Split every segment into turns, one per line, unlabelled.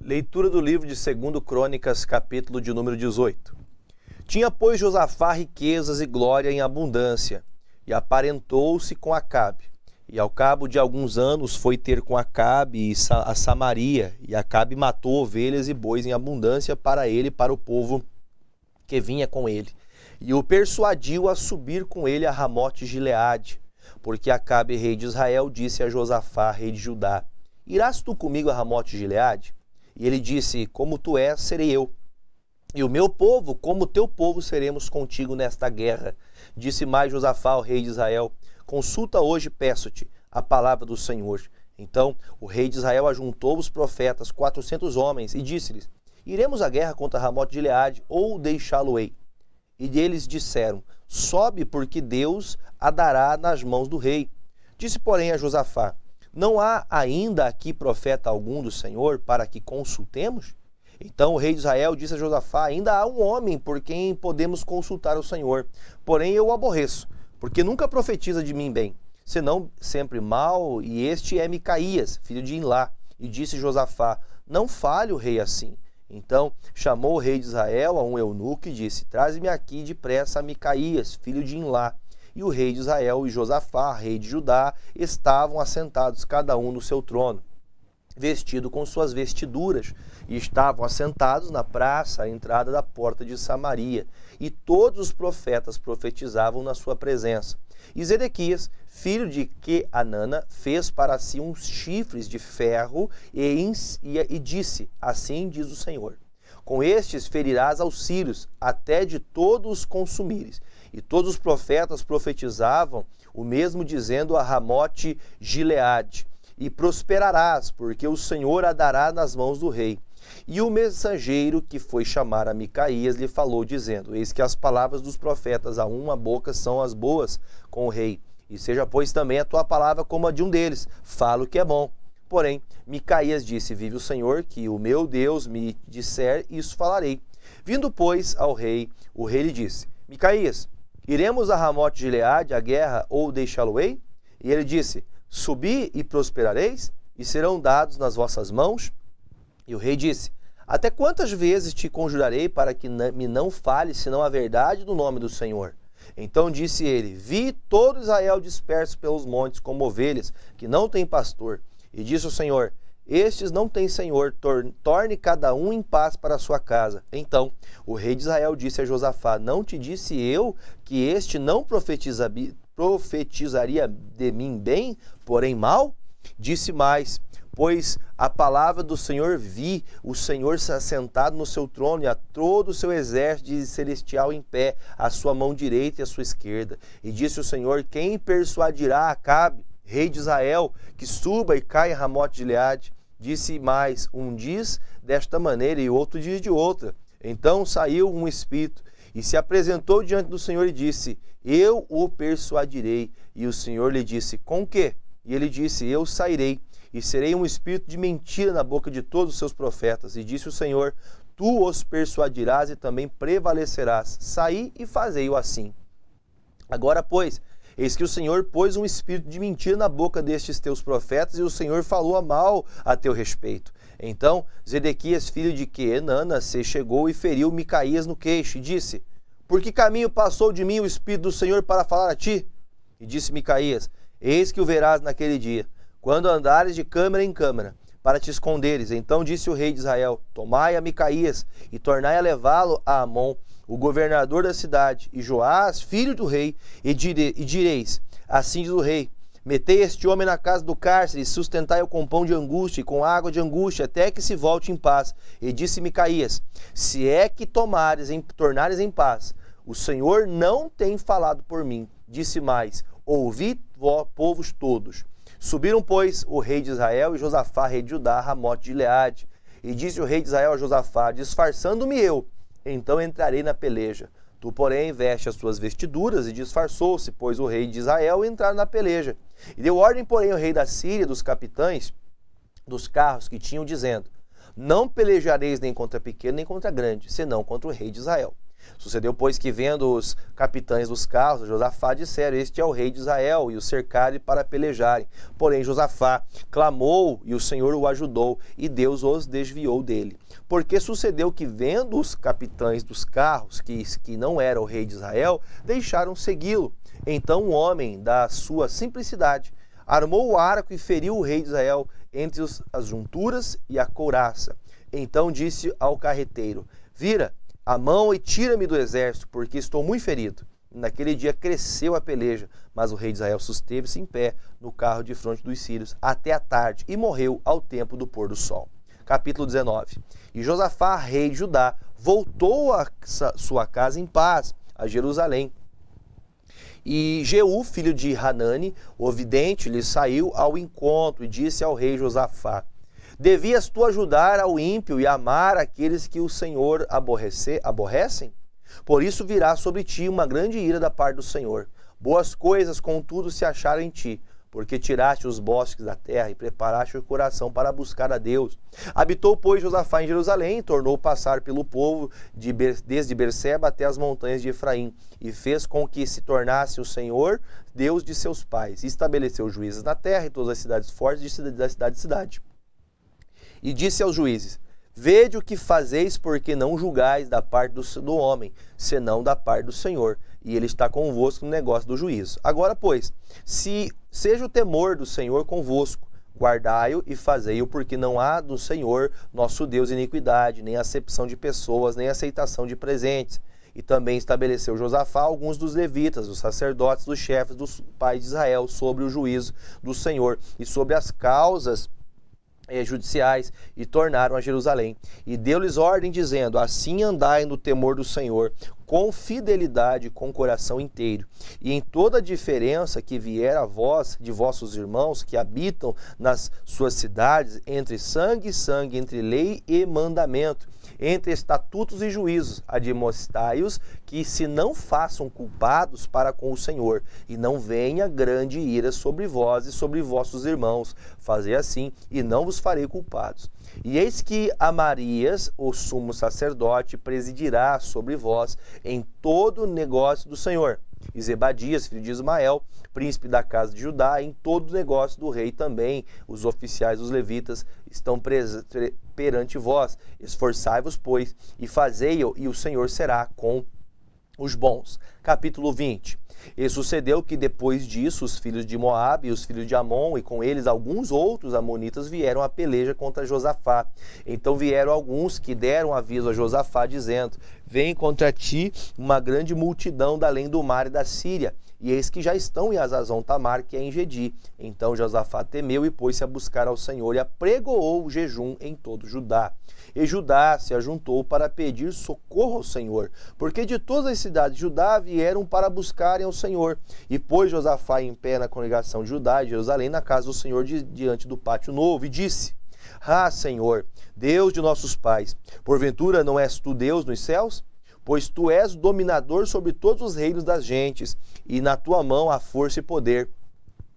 Leitura do livro de 2 Crônicas, capítulo de número 18. Tinha, pois, Josafá riquezas e glória em abundância, e aparentou-se com Acabe. E ao cabo de alguns anos foi ter com Acabe a Samaria, e Acabe matou ovelhas e bois em abundância para ele e para o povo que vinha com ele. E o persuadiu a subir com ele a Ramote-Gileade, porque Acabe, rei de Israel, disse a Josafá, rei de Judá: Irás tu comigo a Ramote-Gileade? E ele disse: Como tu és, serei eu. E o meu povo, como teu povo, seremos contigo nesta guerra. Disse mais Josafá, o rei de Israel: Consulta hoje, peço-te, a palavra do Senhor. Então o rei de Israel ajuntou os profetas, 400 homens, e disse-lhes: Iremos à guerra contra Ramote-Gileade, ou deixá-lo-ei? E eles disseram: Sobe, porque Deus a dará nas mãos do rei. Disse, porém, a Josafá: Não há ainda aqui profeta algum do Senhor para que consultemos? Então o rei de Israel disse a Josafá: Ainda há um homem por quem podemos consultar o Senhor, porém eu o aborreço, porque nunca profetiza de mim bem, senão sempre mal, e este é Micaías, filho de Imlá. E disse Josafá: Não fale o rei assim. Então chamou o rei de Israel a um eunuco e disse: Traze-me aqui depressa a Micaías, filho de Imlá. E o rei de Israel e Josafá, rei de Judá, estavam assentados, cada um no seu trono, vestido com suas vestiduras, e estavam assentados na praça, à entrada da porta de Samaria. E todos os profetas profetizavam na sua presença. E Zedequias, filho de Queanana, fez para si uns chifres de ferro e disse: Assim diz o Senhor: Com estes ferirás aos sírios, até de todos os consumires. E todos os profetas profetizavam o mesmo, dizendo a Ramote-Gileade: E prosperarás, porque o Senhor a dará nas mãos do rei. E o mensageiro que foi chamar a Micaías lhe falou, dizendo: Eis que as palavras dos profetas a uma boca são as boas com o rei. E seja, pois, também a tua palavra como a de um deles. Fala o que é bom. Porém, Micaías disse: Vive o Senhor, que o meu Deus me disser, isso falarei. Vindo, pois, ao rei, o rei lhe disse: Micaías, iremos a Ramote-Gileade à guerra, ou deixá-lo-ei? E ele disse: Subi e prosperareis, e serão dados nas vossas mãos? E o rei disse: Até quantas vezes te conjurarei para que me não fales, senão a verdade do nome do Senhor? Então disse ele: Vi todo Israel disperso pelos montes, como ovelhas, que não têm pastor. E disse o Senhor: Estes não têm senhor, torne cada um em paz para a sua casa. Então o rei de Israel disse a Josafá: Não te disse eu que este não profetizaria de mim bem, porém mal? Disse mais: Pois a palavra do Senhor vi, o Senhor assentado no seu trono, e a todo o seu exército celestial em pé, a sua mão direita e a sua esquerda. E disse o Senhor: Quem persuadirá Acabe, rei de Israel, que suba e caia em Ramote-Gileade? Disse mais: Um diz desta maneira e outro diz de outra. Então saiu um espírito e se apresentou diante do Senhor e disse: Eu o persuadirei. E o Senhor lhe disse: Com que? E ele disse: Eu sairei e serei um espírito de mentira na boca de todos os seus profetas. E disse o Senhor: Tu os persuadirás e também prevalecerás. Saí e fazei-o assim. Agora, pois, eis que o Senhor pôs um espírito de mentira na boca destes teus profetas, e o Senhor falou a mal a teu respeito. Então Zedequias, filho de Queanana, se chegou e feriu Micaías no queixo, e disse: Por que caminho passou de mim o Espírito do Senhor para falar a ti? E disse Micaías: Eis que o verás naquele dia, quando andares de câmara em câmara, para te esconderes. Então disse o rei de Israel: Tomai a Micaías e tornai a levá-lo a Amon, o governador da cidade, e Joás, filho do rei, e direis: Assim diz o rei: Metei este homem na casa do cárcere, e sustentai-o com pão de angústia e com água de angústia, até que se volte em paz. E disse Micaías: Se é que tornares em paz, o Senhor não tem falado por mim. Disse mais: Ouvi, vós, povos todos. Subiram, pois, o rei de Israel e Josafá, rei de Judá, a Ramote-Gileade. E disse o rei de Israel a Josafá: Disfarçando-me eu, então entrarei na peleja. Tu, porém, veste as tuas vestiduras. E disfarçou-se, pois, o rei de Israel entrar na peleja. E deu ordem, porém, o rei da Síria, dos capitães dos carros que tinham, dizendo: Não pelejareis nem contra pequeno, nem contra grande, senão contra o rei de Israel. Sucedeu, pois, que vendo os capitães dos carros, Josafá disseram: este é o rei de Israel, e o cercaram para pelejarem. Porém, Josafá clamou, e o Senhor o ajudou, e Deus os desviou dele. Porque sucedeu que, vendo os capitães dos carros, que não era o rei de Israel, deixaram segui-lo. Então o homem, da sua simplicidade, armou o arco e feriu o rei de Israel entre as junturas e a couraça. Então disse ao carreteiro: vira a mão e tira-me do exército, porque estou muito ferido. Naquele dia cresceu a peleja, mas o rei de Israel susteve-se em pé no carro de fronte dos sírios até a tarde e morreu ao tempo do pôr do sol. Capítulo 19. E Josafá, rei de Judá, voltou a sua casa em paz, a Jerusalém. E Jeú, filho de Hanani, o vidente, lhe saiu ao encontro e disse ao rei Josafá: devias tu ajudar ao ímpio e amar aqueles que o Senhor aborrecem? Por isso virá sobre ti uma grande ira da parte do Senhor. Boas coisas, contudo, se acharam em ti, porque tiraste os bosques da terra e preparaste o coração para buscar a Deus. Habitou, pois, Josafá em Jerusalém, e tornou passar pelo povo desde Berseba até as montanhas de Efraim, e fez com que se tornasse o Senhor Deus de seus pais, e estabeleceu juízes na terra e todas as cidades fortes de cidade em cidade. E disse aos juízes: vede o que fazeis, porque não julgais da parte do homem, senão da parte do Senhor, e ele está convosco no negócio do juízo. Agora, pois, se seja o temor do Senhor convosco, guardai-o e fazei-o, porque não há do Senhor, nosso Deus, iniquidade, nem acepção de pessoas, nem aceitação de presentes. E também estabeleceu Josafá alguns dos levitas, dos sacerdotes, dos chefes dos pais de Israel, sobre o juízo do Senhor e sobre as causas judiciais, e tornaram a Jerusalém. E deu-lhes ordem, dizendo: assim andai no temor do Senhor, com fidelidade, com coração inteiro. E em toda a diferença que vier a vós, de vossos irmãos, que habitam nas suas cidades, entre sangue e sangue, entre lei e mandamento, entre estatutos e juízos, admoestai-os que se não façam culpados para com o Senhor, e não venha grande ira sobre vós e sobre vossos irmãos. Fazei assim, e não vos farei culpados. E eis que Amarias, o sumo sacerdote, presidirá sobre vós em todo o negócio do Senhor. E Zebadias, filho de Ismael, príncipe da casa de Judá, em todo o negócio do rei também. Os oficiais dos levitas estão perante vós. Esforçai-vos, pois, e fazei-o, e o Senhor será com os bons. Capítulo 20. E sucedeu que depois disso os filhos de Moabe e os filhos de Amon, e com eles alguns outros amonitas, vieram à peleja contra Josafá. Então vieram alguns que deram aviso a Josafá, dizendo: vem contra ti uma grande multidão da além do mar e da Síria, e eis que já estão em Hazazon Tamar, que é em Gedi. Então Josafá temeu e pôs-se a buscar ao Senhor, e apregoou o jejum em todo Judá. E Judá se ajuntou para pedir socorro ao Senhor, porque de todas as cidades de Judá vieram para buscarem ao Senhor. E pôs Josafá em pé na congregação de Judá e de Jerusalém, na casa do Senhor, diante do pátio novo, e disse: ah, Senhor, Deus de nossos pais, porventura não és tu Deus nos céus? Pois tu és o dominador sobre todos os reinos das gentes, e na tua mão há força e poder,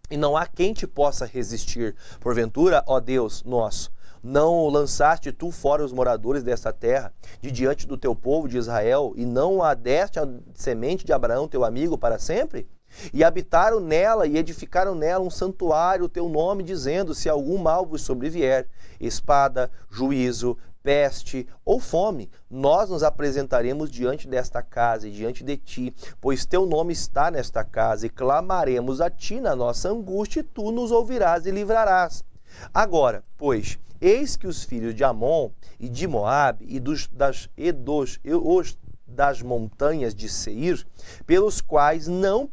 e não há quem te possa resistir. Porventura, ó Deus nosso, não lançaste tu fora os moradores desta terra, de diante do teu povo de Israel, e não a deste a semente de Abraão, teu amigo, para sempre? E habitaram nela e edificaram nela um santuário, o teu nome, dizendo: se algum mal vos sobrevier, espada, juízo, peste ou fome, nós nos apresentaremos diante desta casa e diante de ti, pois teu nome está nesta casa, e clamaremos a ti na nossa angústia, e tu nos ouvirás e livrarás. Agora, pois, eis que os filhos de Amon e de Moabe e das montanhas de Seir, pelos quais não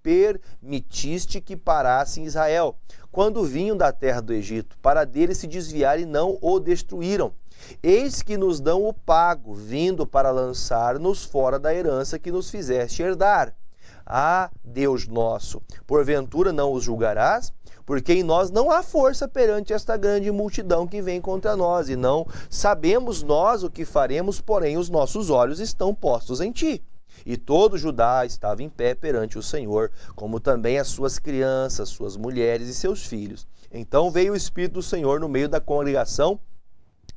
permitiste que parassem Israel, quando vinham da terra do Egito, para dele se desviar, e não o destruíram. Eis que nos dão o pago, vindo para lançar-nos fora da herança que nos fizeste herdar. Ah, Deus nosso, porventura não os julgarás? Porque em nós não há força perante esta grande multidão que vem contra nós, e não sabemos nós o que faremos, porém os nossos olhos estão postos em ti. E todo Judá estava em pé perante o Senhor, como também as suas crianças, suas mulheres e seus filhos. Então veio o Espírito do Senhor no meio da congregação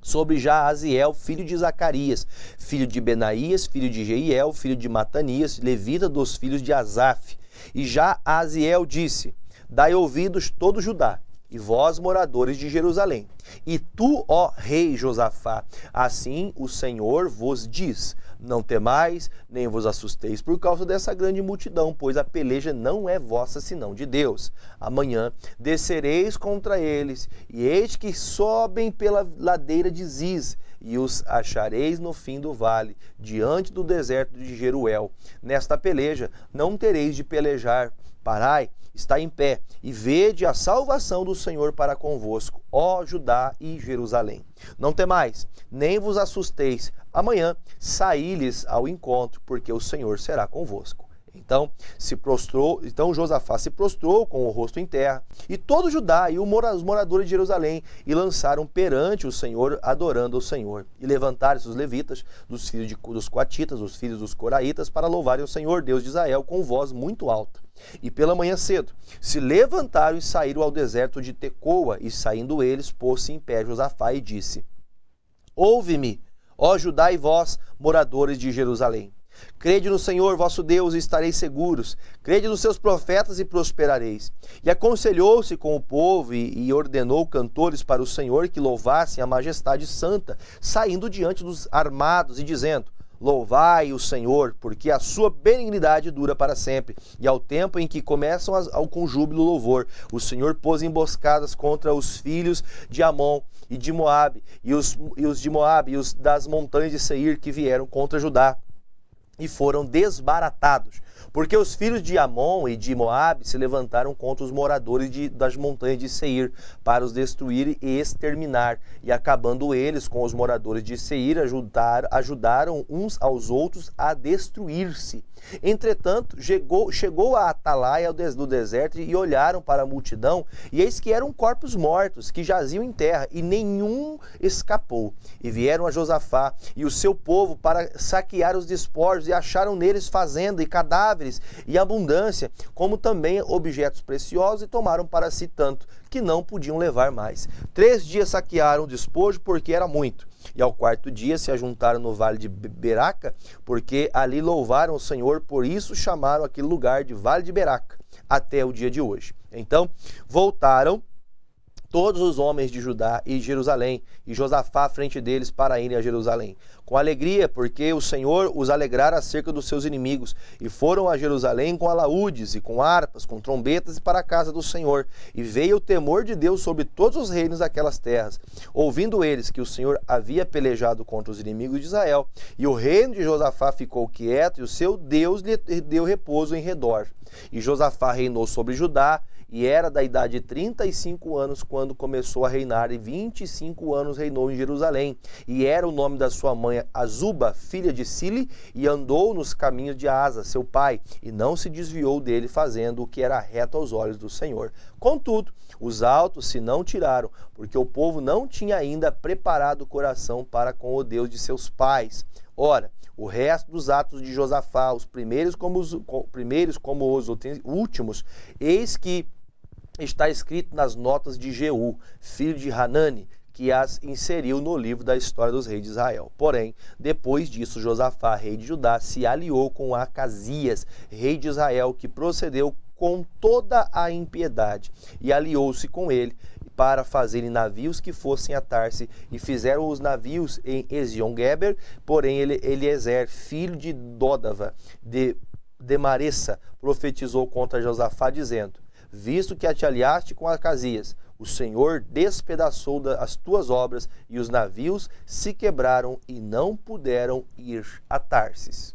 sobre Jaaziel, filho de Zacarias, filho de Benaías, filho de Jeiel, filho de Matanias, levita dos filhos de Asaf. E Jaaziel disse: dai ouvidos todo Judá, e vós, moradores de Jerusalém, e tu, ó rei Josafá, assim o Senhor vos diz: não temais, nem vos assusteis por causa dessa grande multidão, pois a peleja não é vossa, senão de Deus. Amanhã descereis contra eles, e eis que sobem pela ladeira de Ziz, e os achareis no fim do vale, diante do deserto de Jeruel. Nesta peleja não tereis de pelejar. Parai, está em pé, e vede a salvação do Senhor para convosco, ó Judá e Jerusalém. Não temais, nem vos assusteis. Amanhã saí-lhes ao encontro, porque o Senhor será convosco. Então Josafá se prostrou com o rosto em terra, e todo Judá e os moradores de Jerusalém, e lançaram perante o Senhor, adorando o Senhor. E levantaram-se os levitas, dos filhos dos coatitas, os filhos dos coraitas, para louvarem o Senhor, Deus de Israel, com voz muito alta. E pela manhã cedo se levantaram e saíram ao deserto de Tecoa, e saindo eles, pôs-se em pé Josafá e disse: ouve-me, ó Judá e vós, moradores de Jerusalém. Crede no Senhor vosso Deus e estareis seguros. Crede nos seus profetas e prosperareis. E aconselhou-se com o povo e ordenou cantores para o Senhor que louvassem a majestade santa, saindo diante dos armados e dizendo: louvai o Senhor, porque a sua benignidade dura para sempre. E ao tempo em que começam com júbilo louvor, o Senhor pôs emboscadas contra os filhos de Amon e de Moabe, e os de Moabe e os das montanhas de Seir que vieram contra Judá, e foram desbaratados, porque os filhos de Amon e de Moabe se levantaram contra os moradores das montanhas de Seir, para os destruir e exterminar, e acabando eles com os moradores de Seir, ajudaram uns aos outros a destruir-se. Entretanto, chegou a atalaia do deserto, e olharam para a multidão, e eis que eram corpos mortos, que jaziam em terra, e nenhum escapou. E vieram a Josafá e o seu povo para saquear os despojos, e acharam neles fazenda e cadáveres e abundância, como também objetos preciosos, e tomaram para si tanto, que não podiam levar mais. 3 dias saquearam o despojo, porque era muito. E ao 4º dia se ajuntaram no vale de Beraca, porque ali louvaram o Senhor, por isso chamaram aquele lugar de Vale de Beraca, até o dia de hoje. Então voltaram todos os homens de Judá e Jerusalém, e Josafá à frente deles, para irem a Jerusalém, com alegria, porque o Senhor os alegrara acerca dos seus inimigos, e foram a Jerusalém com alaúdes e com harpas, com trombetas, e para a casa do Senhor. E veio o temor de Deus sobre todos os reinos daquelas terras, ouvindo eles que o Senhor havia pelejado contra os inimigos de Israel, e o reino de Josafá ficou quieto, e o seu Deus lhe deu repouso em redor. E Josafá reinou sobre Judá, e era da idade de 35 anos quando começou a reinar, e 25 anos reinou em Jerusalém. E era o nome da sua mãe Azuba, filha de Sili, e andou nos caminhos de Asa, seu pai, e não se desviou dele, fazendo o que era reto aos olhos do Senhor. Contudo, os altos se não tiraram, porque o povo não tinha ainda preparado o coração para com o Deus de seus pais. Ora, o resto dos atos de Josafá, os primeiros como os últimos, eis que está escrito nas notas de Jeú, filho de Hanani, que as inseriu no livro da história dos reis de Israel. Porém, depois disso, Josafá, rei de Judá, se aliou com Acasias, rei de Israel, que procedeu com toda a impiedade, e aliou-se com ele para fazerem navios que fossem a Tarse, e fizeram os navios em Ezion-Geber. Porém, Eliezer, filho de Dodava, de Maressa, profetizou contra Josafá, dizendo: visto que te aliaste com Acasias, o Senhor despedaçou as tuas obras, e os navios se quebraram e não puderam ir a Tarsis.